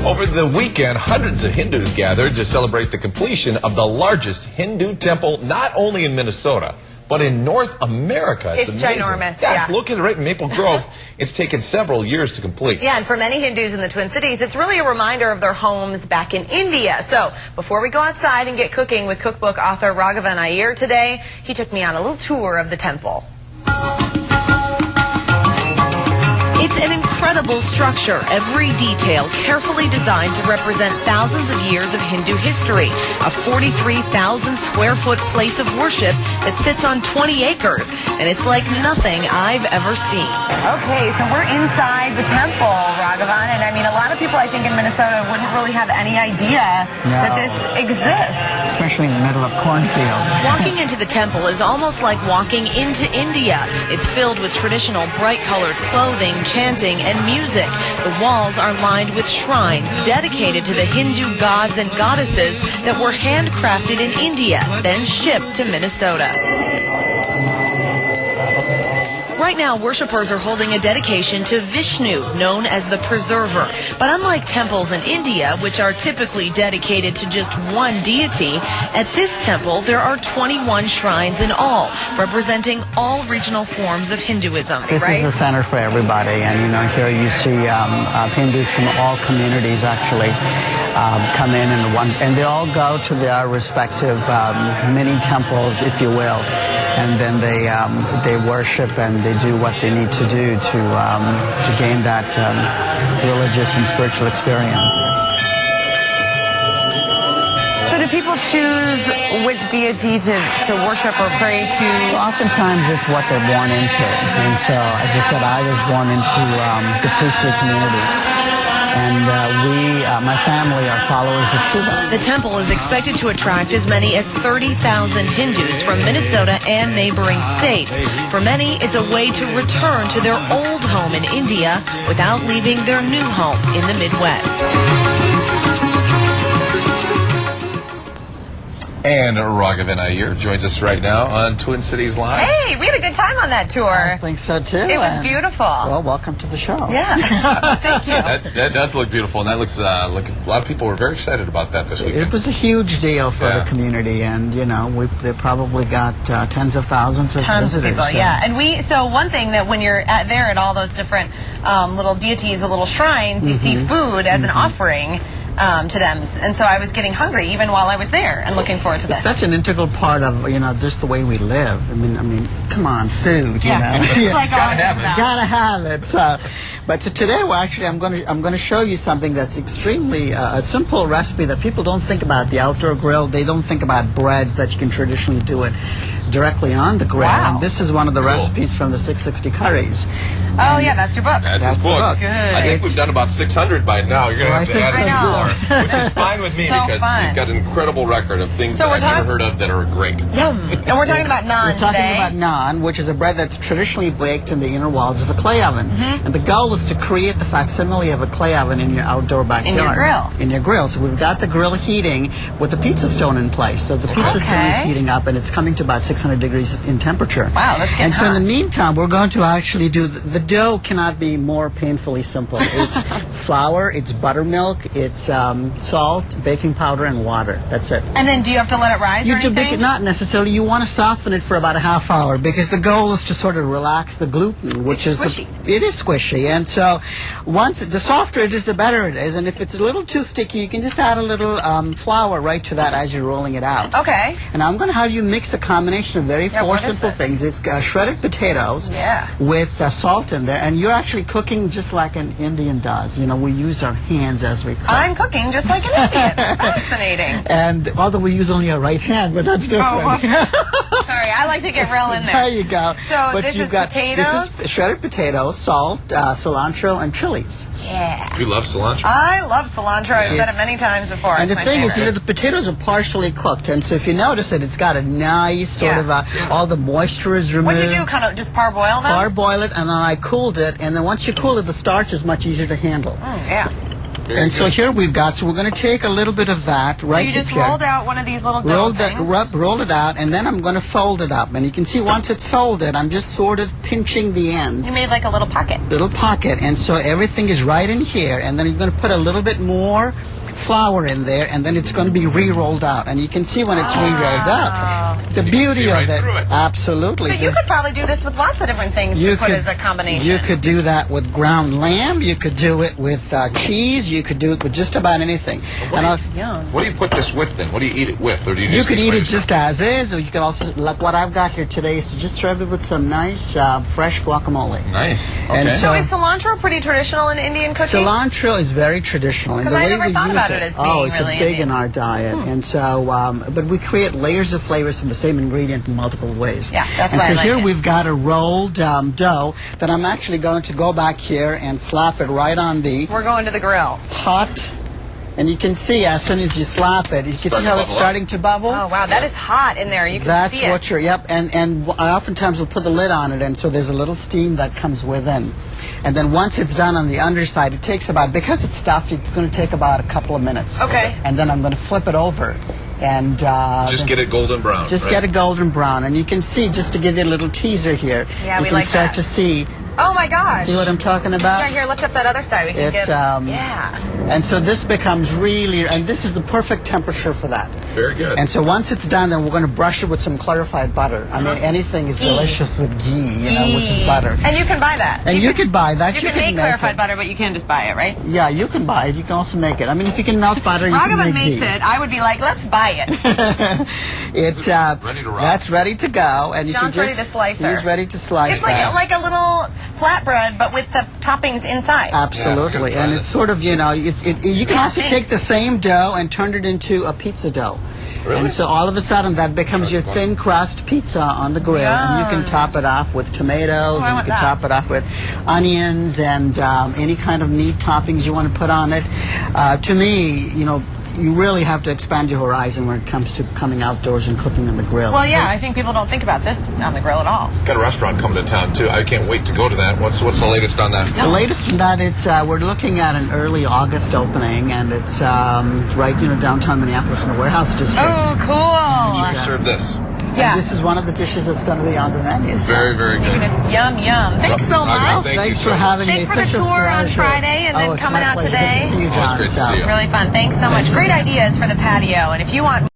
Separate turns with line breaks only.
Over the weekend, hundreds of Hindus gathered to celebrate the completion of the largest Hindu temple not only in Minnesota, but in North America.
It's ginormous.
Yes, look at it right in Maple Grove. It's taken several years to complete.
Yeah, and for many Hindus in the Twin Cities, it's really a reminder of their homes back in India. So before we go outside and get cooking with cookbook author Raghavan Iyer today, he took me on a little tour of the temple. It's an incredible structure, every detail carefully designed to represent thousands of years of Hindu history. A 43,000 square foot place of worship that sits on 20 acres, and it's like nothing I've ever seen. Okay, so we're inside the temple, Raghavan, and I mean, a lot of people I think in Minnesota wouldn't really have any idea that this exists.
Especially in the middle of cornfields.
Walking into the temple is almost like walking into India. It's filled with traditional bright-colored clothing, chanting, and music. The walls are lined with shrines dedicated to the Hindu gods and goddesses that were handcrafted in India, then shipped to Minnesota. Right now, worshippers are holding a dedication to Vishnu, known as the Preserver. But unlike temples in India, which are typically dedicated to just one deity, at this temple there are 21 shrines in all, representing all regional forms of Hinduism.
This is the center for everybody, and you know, here you see Hindus from all communities actually come in, and they all go to their respective mini temples, if you will. And then they worship and they do what they need to do to gain that religious and spiritual experience.
So do people choose which deity to worship or pray to?
Well, oftentimes it's what they're born into. And so, as I said, I was born into the priestly community. And my family are followers of Shiva.
The temple is expected to attract as many as 30,000 Hindus from Minnesota and neighboring states. For many, it's a way to return to their old home in India without leaving their new home in the Midwest.
And Raghavan Iyer joins us right now on Twin Cities Live.
Hey, we had a good time on that tour.
I think so too.
It was beautiful.
Well, welcome to the show.
Yeah, thank you.
That does look beautiful, and that looks like a lot of people were very excited about that this weekend.
It was a huge deal for the community, and you know, they probably got tens of thousands of visitors.
People, yeah. And so one thing that when you're there at all those different little deities, the little shrines, you see food as an offering to them, and so I was getting hungry even while I was there and looking forward to this.
It's such an integral part of just the way we live. I mean, come on, food. You know,
it's like
gotta have it. But today, I'm going to show you something that's extremely a simple recipe that people don't think about. The outdoor grill, they don't think about breads that you can traditionally do it directly on the grill.
Wow.
And this is one of the recipes from the 660 Curries.
Oh, yeah, that's your book.
That's his book.
Good.
I think we've done about 600 by now. You're going to have to add more, which is fine with me because he's got an incredible record of things that I've never heard of that are great.
Yum. And we're talking about naan
We're talking about naan, which is a bread that's traditionally baked in the inner walls of a clay oven. And the goal is to create the facsimile of a clay oven in your outdoor backyard.
In your grill.
In your grill. So we've got the grill heating with the pizza stone in place. So the pizza stone is heating up, and it's coming to about 600 degrees in temperature.
Wow, that's getting hot.
So in the meantime, we're going to actually do the dough cannot be more painfully simple. It's flour, it's buttermilk, it's salt, baking powder, and water. That's it.
And then do you have to let it rise or anything?
Not necessarily. You want to soften it for about a half hour because the goal is to sort of relax the gluten, which is
squishy.
It is squishy. And so once the softer it is, the better it is. And if it's a little too sticky, you can just add a little flour right to that as you're rolling it out.
Okay.
And I'm going to have you mix a combination of four simple things. It's shredded potatoes with salt in there, and you're actually cooking just like an Indian does. You know, we use our hands as we cook.
I'm cooking just like an Indian. Fascinating.
And although we use only our right hand, but that's different.
Oh, sorry, I like to get real in there.
There you go.
So this is potatoes?
This is shredded potatoes, salt, cilantro, and chilies.
Yeah.
You love cilantro?
I love cilantro. I've said it many times before.
And the thing is, the potatoes are partially cooked, and so if you notice it, it's got a nice sort of all the moisture is removed.
What'd you do? Kind of just parboil them?
Parboil it, and then I cooled it, and then once you cool it, the starch is much easier to handle.
Yeah.
And so here we've got, so we're going to take a little bit of that right
So you just
here.
rolled out one of these little dough things?
Roll it out, and then I'm going to fold it up. And you can see once it's folded, I'm just sort of pinching the end.
You made like a little pocket.
Little pocket, and so everything is right in here. And then you're going to put a little bit more flour in there, and then it's going to be re-rolled out. And you can see when it's re-rolled out, the beauty of it. Absolutely.
So you could probably do this with lots of different things to put as a combination.
You could do that with ground lamb. You could do it with cheese. You could do it with just about anything.
What do you put this with then? What do you eat it with? Or do you
could eat it just as is, or you could also, like what I've got here today, is to just serve it with some nice fresh guacamole.
Nice. Okay.
And
so is cilantro pretty traditional in Indian cooking?
Cilantro is very traditional.
Because I never thought about it as being
it's
really
big
Indian.
in our diet. And so, but we create layers of flavors from the same ingredient in multiple ways.
Yeah, that's
why
I like
here
it.
We've got a rolled dough that I'm actually going to go back here and slap it right on the...
We're going to the grill.
Hot. And you can see as soon as you slap it, you can see how it's starting to bubble.
Oh wow, that is hot in there. You can see it.
That's what you're. Yep. And I oftentimes will put the lid on it, and so there's a little steam that comes within. And then once it's done on the underside, it takes about, because it's stuffed, it's going to take about a couple of minutes.
Okay.
And then I'm going to flip it over. And
just get it golden brown.
Just get it golden brown, and you can see, just to give you a little teaser here.
Yeah,
you can start to see.
Oh my gosh!
See what I'm talking about?
Right here, lift up that other side. We can get. Yeah.
And so this becomes really, and this is the perfect temperature for that.
Very good.
And so once it's done, then we're going to brush it with some clarified butter. I mean, anything is delicious with ghee, which is butter.
And you can buy that.
And you could buy that.
You can make clarified butter, but you can't just buy it, right?
Yeah, you can buy it. You can also make it. I mean, if you can melt butter, you can
Raghavan
make
makes
ghee.
it. I would be like, let's buy it.
Ready to rock.
That's ready to go, and you
John's
can
ready to slice her.
He's ready to slice.
It's like a little flatbread, but with the toppings inside.
Absolutely, and it's sort of, you can also take the same dough and turn it into a pizza dough.
Really?
And so all of a sudden that becomes your thin crust pizza on the grill. And you can top it off with tomatoes, and you can top it off with onions and any kind of meat toppings you want to put on it. To me, you really have to expand your horizon when it comes to coming outdoors and cooking on the grill.
Well, yeah, I think people don't think about this on the grill at all.
Got a restaurant coming to town too. I can't wait to go to that. What's the latest on that?
The latest on that, it's we're looking at an early August opening, and it's right downtown Minneapolis in the warehouse district.
Oh, cool!
You serve this.
Yeah. And this is one of the dishes that's going to be on the menu.
Very, very good.
It's yum, yum. Thanks so much.
Thanks for having me.
Thanks for the tour on Friday and then coming out today.
Good to see you, John.
It's great to see you.
Really fun. Thanks so much. Great ideas for the patio. And if you want